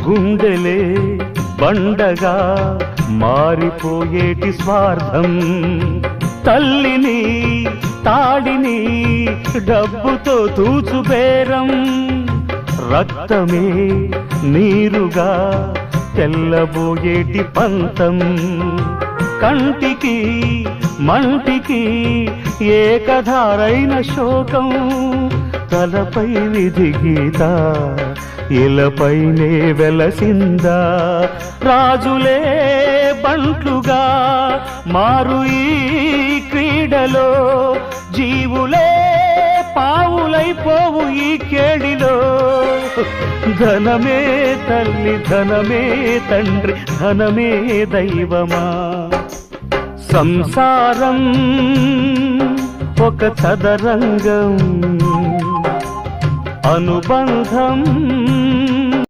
గుండెలే బండగా మారిపోయేటి స్వార్థం, తల్లిని తాడిని డబ్బుతో తూచుబేరం, రక్తమే నీరుగా తెల్లబోయేటి పంతం, కంటికి మంటికి ఏకధారైన శోకం, తలపై విధి గీత ఇలపైనే వెలసిందా, రాజులే బంట్లుగా మారు ఈ క్రీడలో, జీవులే పావులైపోవు ఈ కేడిలో, ధనమే తల్లి ధనమే తండ్రి ధనమే దైవమా, సంసారం ఒక చదరంగం, అనుబంధం